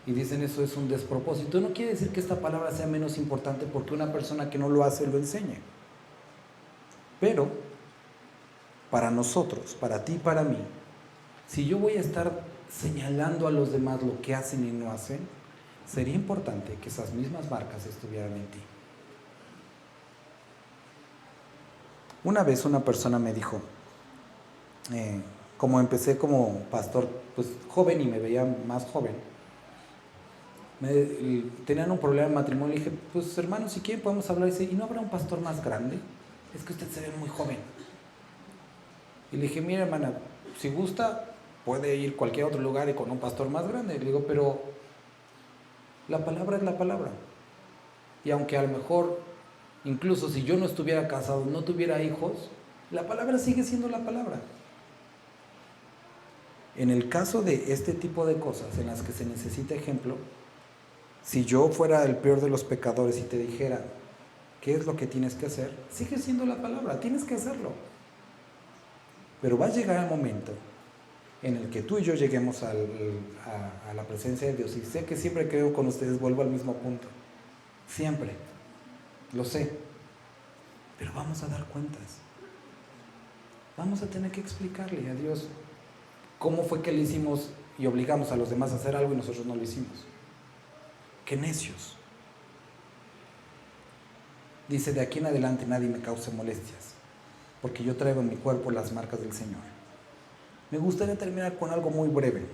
Y dicen, eso es un despropósito. No quiere decir que esta palabra sea menos importante porque una persona que no lo hace lo enseñe. Pero, para nosotros, para ti y para mí, si yo voy a estar señalando a los demás lo que hacen y no hacen, sería importante que esas mismas marcas estuvieran en ti. Una vez una persona me dijo, como empecé como pastor, pues joven y me veía más joven, tenían un problema de matrimonio y dije, pues hermano, si quieren podemos hablar. Y dice, ¿y no habrá un pastor más grande? Es que usted se ve muy joven. Y le dije, mira hermana, si gusta puede ir a cualquier otro lugar y con un pastor más grande. Le digo, pero la palabra es la palabra. Y aunque a lo mejor, incluso si yo no estuviera casado, no tuviera hijos, la palabra sigue siendo la palabra. En el caso de este tipo de cosas en las que se necesita ejemplo, si yo fuera el peor de los pecadores y te dijera qué es lo que tienes que hacer, sigue siendo la palabra, tienes que hacerlo. Pero va a llegar el momento en el que tú y yo lleguemos a la presencia de Dios. Y sé que siempre que con ustedes vuelvo al mismo punto. Siempre. Lo sé. Pero vamos a dar cuentas. Vamos a tener que explicarle a Dios cómo fue que le hicimos y obligamos a los demás a hacer algo y nosotros no lo hicimos. ¡Qué necios! Dice, de aquí en adelante nadie me cause molestias, porque yo traigo en mi cuerpo las marcas del Señor. Me gustaría terminar con algo muy breve,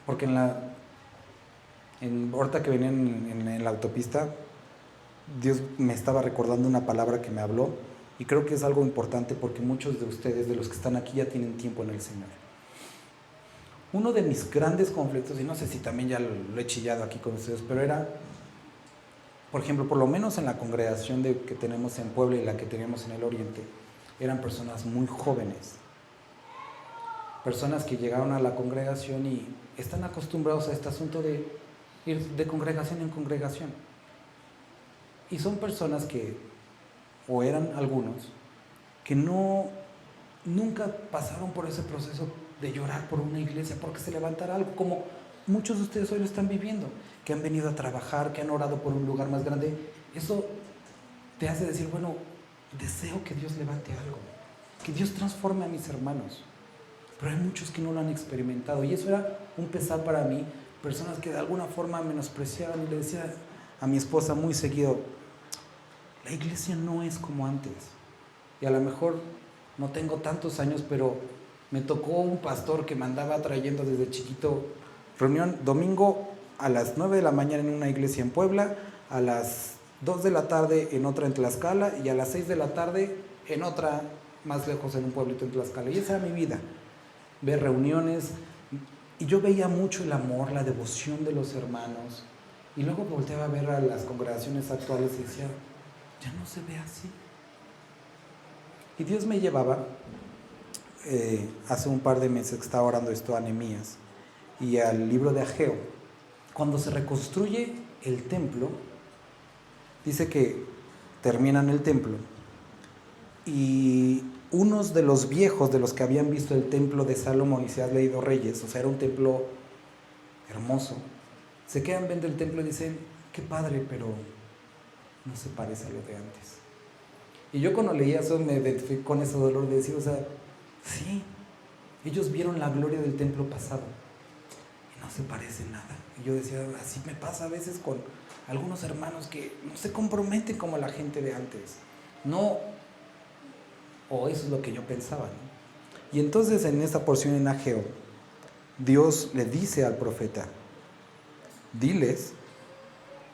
porque ahorita que venía en la autopista, Dios me estaba recordando una palabra que me habló, y creo que es algo importante porque muchos de ustedes, de los que están aquí, ya tienen tiempo en el Señor. Uno de mis grandes conflictos, y no sé si también ya lo he chillado aquí con ustedes, pero era, por ejemplo, por lo menos en la congregación que tenemos en Puebla y la que teníamos en el Oriente, eran personas muy jóvenes, personas que llegaron a la congregación y están acostumbrados a este asunto de ir de congregación en congregación. Y son personas que, o eran algunos, que nunca pasaron por ese proceso de llorar por una iglesia, porque se levantara algo, como muchos de ustedes hoy lo están viviendo, que han venido a trabajar, que han orado por un lugar más grande. Eso te hace decir, bueno, deseo que Dios levante algo, que Dios transforme a mis hermanos. Pero hay muchos que no lo han experimentado, y eso era un pesar para mí, personas que de alguna forma menospreciaban, y le decía a mi esposa muy seguido, la iglesia no es como antes. Y a lo mejor no tengo tantos años, pero me tocó un pastor que me andaba trayendo desde chiquito, reunión domingo a las 9 de la mañana en una iglesia en Puebla, a las 2 de la tarde en otra en Tlaxcala, y a las 6 de la tarde en otra más lejos en un pueblito en Tlaxcala. Y esa era mi vida, ver reuniones, y yo veía mucho el amor, la devoción de los hermanos, y luego volteaba a ver a las congregaciones actuales y decía, ya no se ve así. Y Dios me llevaba, hace un par de meses que estaba orando esto a Nehemías y al libro de Ageo. Cuando se reconstruye el templo, dice que terminan el templo y unos de los viejos, de los que habían visto el templo de Salomón y se han leído Reyes, o sea, era un templo hermoso, se quedan viendo el templo y dicen, qué padre, pero no se parece a lo de antes. Y yo cuando leía eso me identifiqué con ese dolor de decir, o sea, sí, ellos vieron la gloria del templo pasado y no se parece nada. Y yo decía, así me pasa a veces con algunos hermanos que no se comprometen como la gente de antes. No, o eso es lo que yo pensaba, ¿no? Y entonces en esta porción en Ageo, Dios le dice al profeta, diles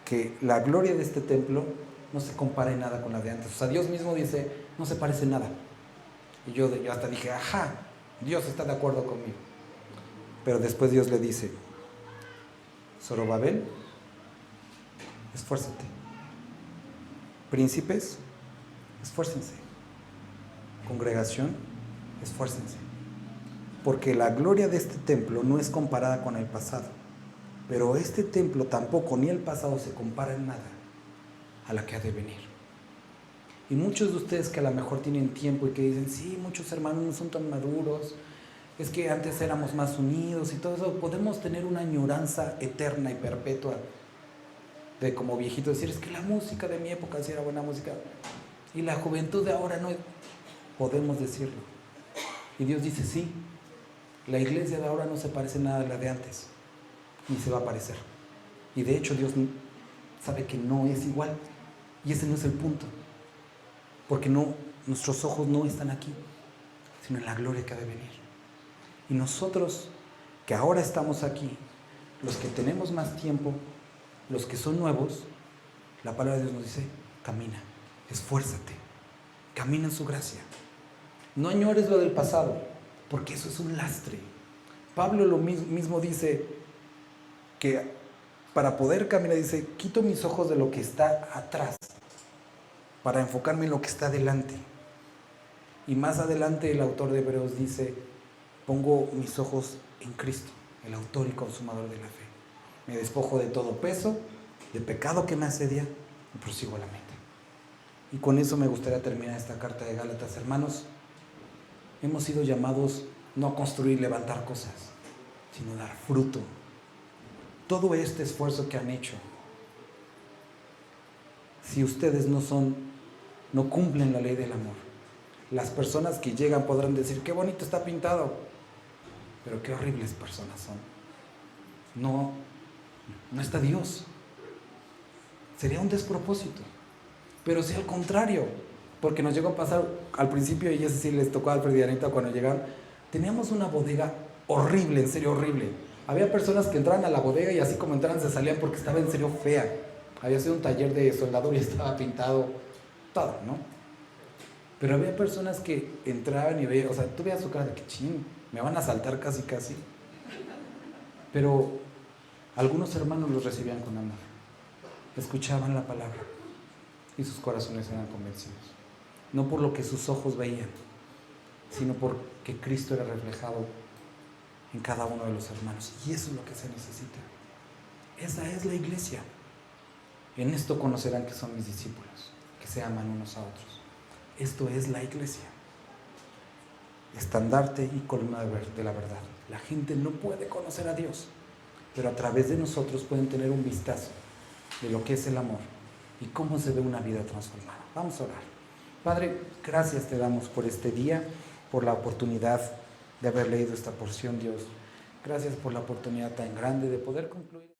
que la gloria de este templo no se compara en nada con la de antes. O sea, Dios mismo dice, no se parece en nada. Y yo hasta dije, ajá, Dios está de acuerdo conmigo. Pero después Dios le dice, Zorobabel, esfuérzate. Príncipes, esfuércense. Congregación, esfuércense. Porque la gloria de este templo no es comparada con el pasado. Pero este templo tampoco, ni el pasado, se compara en nada a la que ha de venir. Y muchos de ustedes que a lo mejor tienen tiempo y que dicen, sí, muchos hermanos no son tan maduros, es que antes éramos más unidos y todo eso, podemos tener una añoranza eterna y perpetua de como viejito decir, es que la música de mi época sí era buena música y la juventud de ahora no, podemos decirlo. Y Dios dice, sí, la iglesia de ahora no se parece nada a la de antes, ni se va a parecer. Y de hecho Dios sabe que no es igual, y ese no es el punto, porque nuestros ojos no están aquí, sino en la gloria que ha de venir. Y nosotros que ahora estamos aquí, los que tenemos más tiempo, los que son nuevos, la palabra de Dios nos dice, camina, esfuérzate, camina en su gracia. No añores lo del pasado, porque eso es un lastre. Pablo lo mismo dice, que para poder caminar, dice, quito mis ojos de lo que está atrás, para enfocarme en lo que está adelante. Y más adelante el autor de Hebreos dice, pongo mis ojos en Cristo, el autor y consumador de la fe. Me despojo de todo peso, de pecado que me asedia, y prosigo a la meta. Y con eso me gustaría terminar esta carta de Gálatas. Hermanos, hemos sido llamados no a construir, levantar cosas, sino a dar fruto. Todo este esfuerzo que han hecho, si ustedes no cumplen la ley del amor, Las personas que llegan podrán decir, qué bonito está pintado, pero qué horribles personas son. No está Dios. Sería un despropósito. Pero si al contrario, porque nos llegó a pasar al principio, y eso sí les tocó a Alfred y Anita cuando llegaron, teníamos una bodega horrible, en serio horrible. Había personas que entraban a la bodega y así como entraban se salían porque estaba en serio fea. Había sido un taller de soldadura y estaba pintado todo, ¿no? Pero había personas que entraban y veían, o sea, tú veías su cara de que ching, me van a asaltar casi. Pero algunos hermanos los recibían con amor, escuchaban la palabra y sus corazones eran convencidos. No por lo que sus ojos veían, sino porque Cristo era reflejado en cada uno de los hermanos. Y eso es lo que se necesita. Esa es la iglesia. En esto conocerán que son mis discípulos, que se aman unos a otros. Esto es la iglesia. Estandarte y columna de la verdad. La gente no puede conocer a Dios, pero a través de nosotros pueden tener un vistazo de lo que es el amor y cómo se ve una vida transformada. Vamos a orar. Padre, gracias te damos por este día, por la oportunidad de haber leído esta porción, Dios. Gracias por la oportunidad tan grande de poder concluir.